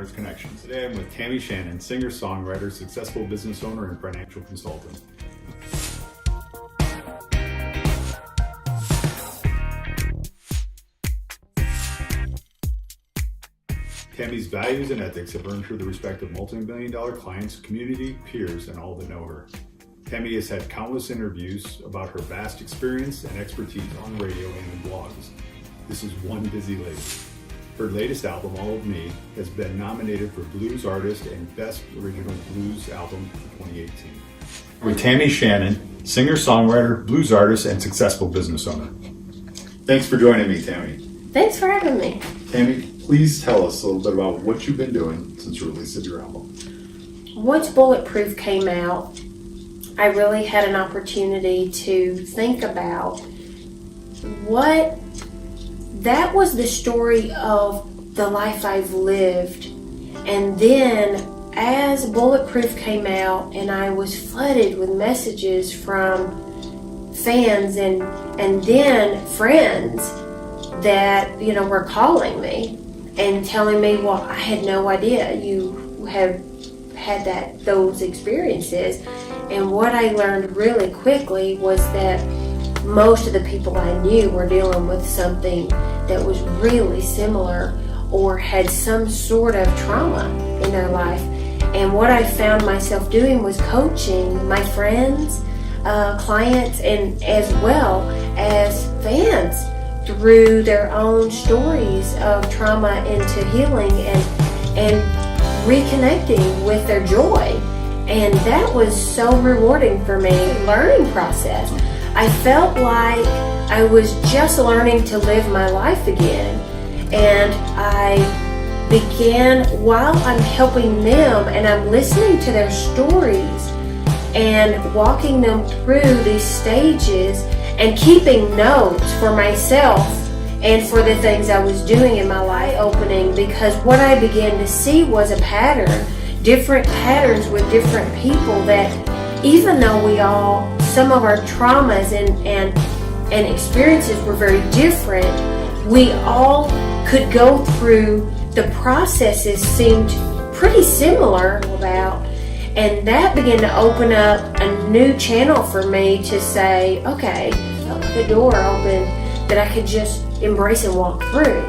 Entrepreneurs Connection. Today I'm with Tammie Shannon, singer, songwriter, successful business owner, and financial consultant. Tammie's values and ethics have earned her the respect of multi-million-dollar clients, community, peers, and all that know her. Tammie has had countless interviews about her vast experience and expertise on radio and in blogs. This is one busy lady. Her latest album, All of Me, has been nominated for Blues Artist and Best Original Blues Album for 2018. With Tammie Shannon, singer, songwriter, blues artist, and successful business owner. Thanks for joining me, Tammie. Thanks for having me. Tammie, please tell us a little bit about what you've been doing since the release of your album. Once Bulletproof came out, I really had an opportunity to think about what that was the story of the life I've lived. And then as Bulletproof came out and I was flooded with messages from fans and then friends that, were calling me and telling me, well, I had no idea you have had those experiences. And what I learned really quickly was that most of the people I knew were dealing with something that was really similar or had some sort of trauma in their life. And what I found myself doing was coaching my friends, clients, and as well as fans through their own stories of trauma into healing and reconnecting with their joy. And that was so rewarding for me, learning process. I felt like I was just learning to live my life again. And I began, while I'm helping them and I'm listening to their stories and walking them through these stages and keeping notes for myself and for the things I was doing in my life opening, because what I began to see was a pattern, different patterns with different people, that even though some of our traumas and experiences were very different, we all could go through the processes seemed pretty similar about, and that began to open up a new channel for me to say, okay, the door open that I could just embrace and walk through.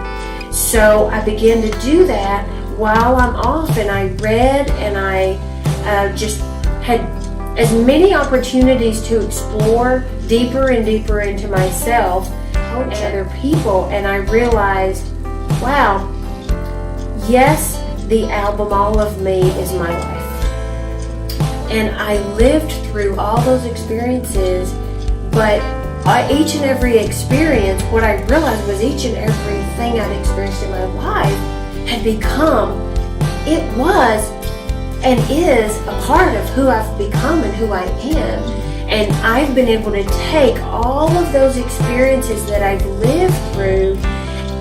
So I began to do that while I'm off, and I read, and I just had as many opportunities to explore deeper and deeper into myself and other people. And I realized, wow, yes, the album All of Me is my life. And I lived through all those experiences, but each and every experience, what I realized was each and everything I'd experienced in my life had become, it was and is a part of who I've become and who I am. And I've been able to take all of those experiences that I've lived through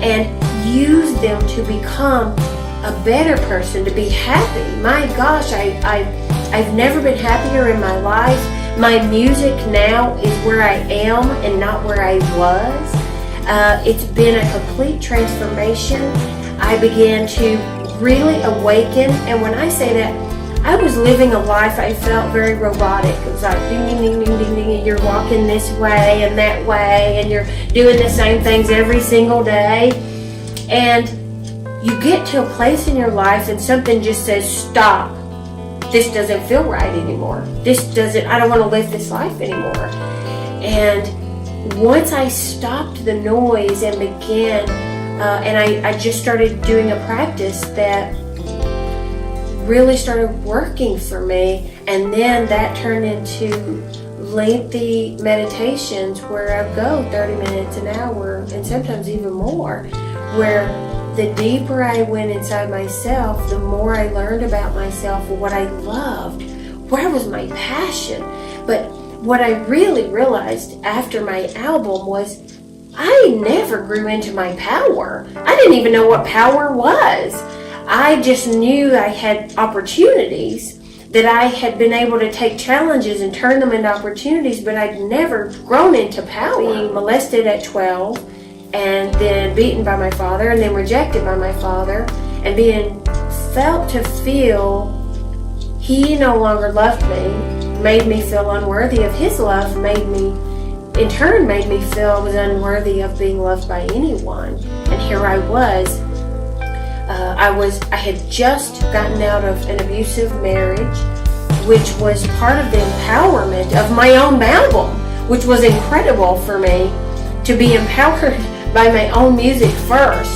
and use them to become a better person, to be happy. My gosh, I've never been happier in my life. My music now is where I am and not where I was. It's been a complete transformation. I began to really awaken, and when I say that, I was living a life I felt very robotic. It was like ding, ding, ding, ding, ding, ding, and you're walking this way and that way, and you're doing the same things every single day. And you get to a place in your life and something just says, stop. This doesn't feel right anymore. I don't want to live this life anymore. And once I stopped the noise and began, and I just started doing a practice that really started working for me, and then that turned into lengthy meditations where I go 30 minutes, an hour, and sometimes even more, where the deeper I went inside myself, the more I learned about myself, what I loved, where was my passion. But what I really realized after my album was I never grew into my power. I didn't even know what power was. I just knew I had opportunities, that I had been able to take challenges and turn them into opportunities, but I'd never grown into power. Being molested at 12, and then beaten by my father, and then rejected by my father, and being felt to feel he no longer loved me, made me feel unworthy of his love, in turn made me feel I was unworthy of being loved by anyone. And here I was. I had just gotten out of an abusive marriage, which was part of the empowerment of my own album, which was incredible for me to be empowered by my own music first,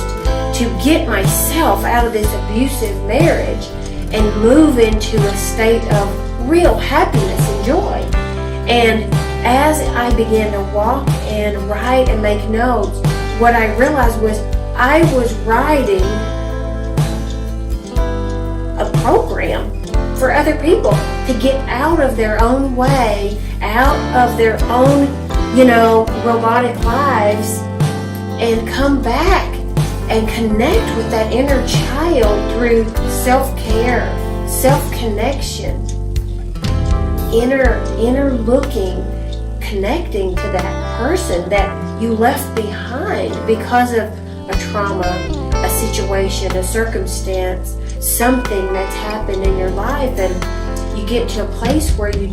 to get myself out of this abusive marriage and move into a state of real happiness and joy. And as I began to walk and write and make notes, what I realized was I was writing a program for other people to get out of their own way, out of their own, robotic lives, and come back and connect with that inner child through self-care, self-connection, inner looking, connecting to that person that you left behind because of a trauma, a situation, a circumstance, something that's happened in your life, and you get to a place where you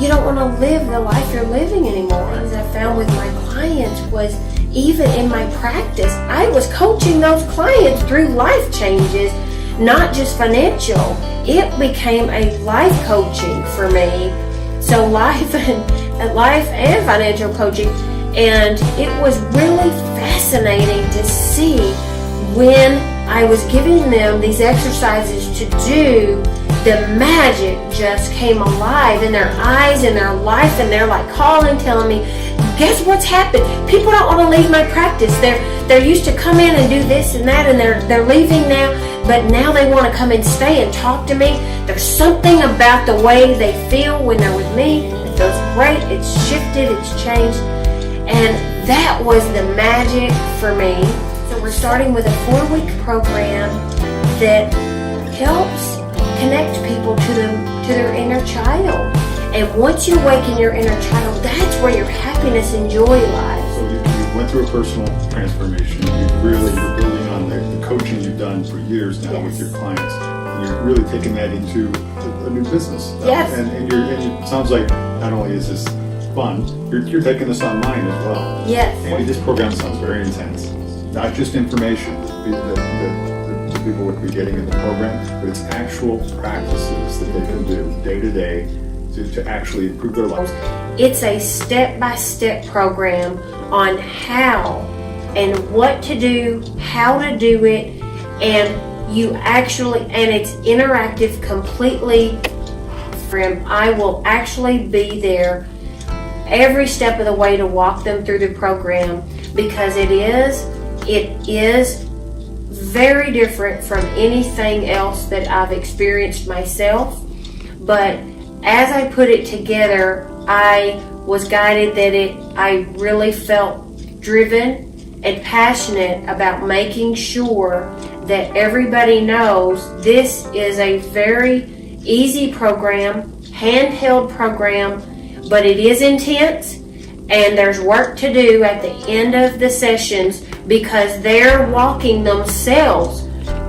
don't want to live the life you're living anymore. Things I found with my clients was, even in my practice, I was coaching those clients through life changes, not just financial. It became a life coaching for me. So life and financial coaching. And it was really fascinating to see when I was giving them these exercises to do, the magic just came alive in their eyes and their life, and they're like calling, telling me, guess what's happened? People don't want to leave my practice. They're used to come in and do this and that, and they're leaving now, but now they want to come and stay and talk to me. There's something about the way they feel when they're with me. It feels great. It's shifted. It's changed. And that was the magic for me. So we're starting with a 4-week program that helps connect people to their inner child. And once you awaken your inner child, that's where your happiness and joy lies. So you went through a personal transformation. You're building on the coaching you've done for years now with your clients. And you're really taking that into a new business. Yes. And it sounds like not only is this fun, you're taking this online as well. Yes. And this program sounds very intense. Not just information that people would be getting in the program, but it's actual practices that they can do day to day to actually improve their lives. It's a step-by-step program on how and what to do, how to do it, and it's interactive completely. I will actually be there every step of the way to walk them through the program, because it is very different from anything else that I've experienced myself. But as I put it together, I was guided that I really felt driven and passionate about making sure that everybody knows this is a very easy program, handheld program, but it is intense, and there's work to do at the end of the sessions, because they're walking themselves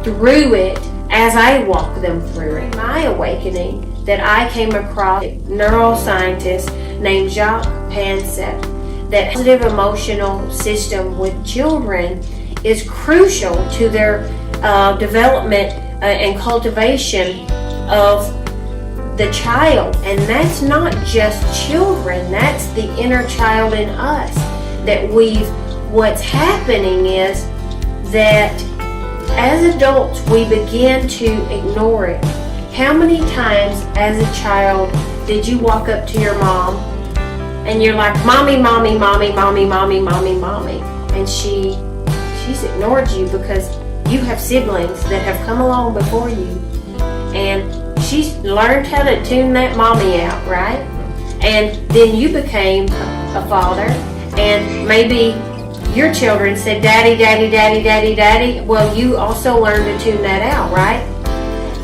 through it as I walk them through it. My awakening that I came across a neuroscientist named Jacques Pansep, that positive emotional system with children is crucial to their development and cultivation of the child. And that's not just children, that's the inner child in us. What's happening is that as adults we begin to ignore it. How many times as a child did you walk up to your mom and you're like, mommy, mommy, mommy, mommy, mommy, mommy, mommy, and she's ignored you because you have siblings that have come along before you, and she's learned how to tune that mommy out, right? And then you became a father, and maybe your children said, daddy, daddy, daddy, daddy, daddy. Well, you also learned to tune that out, right?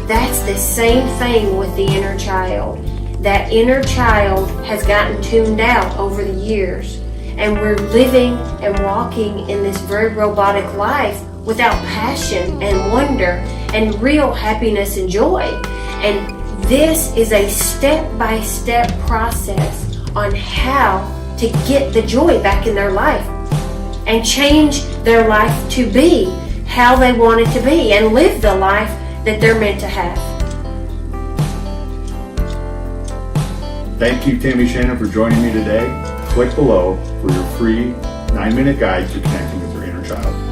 That's the same thing with the inner child. That inner child has gotten tuned out over the years, and we're living and walking in this very robotic life without passion and wonder and real happiness and joy. And this is a step-by-step process on how to get the joy back in their life and change their life to be how they want it to be and live the life that they're meant to have. Thank you, Tammie Shannon, for joining me today. Click below for your free 9-minute guide to connecting with your inner child.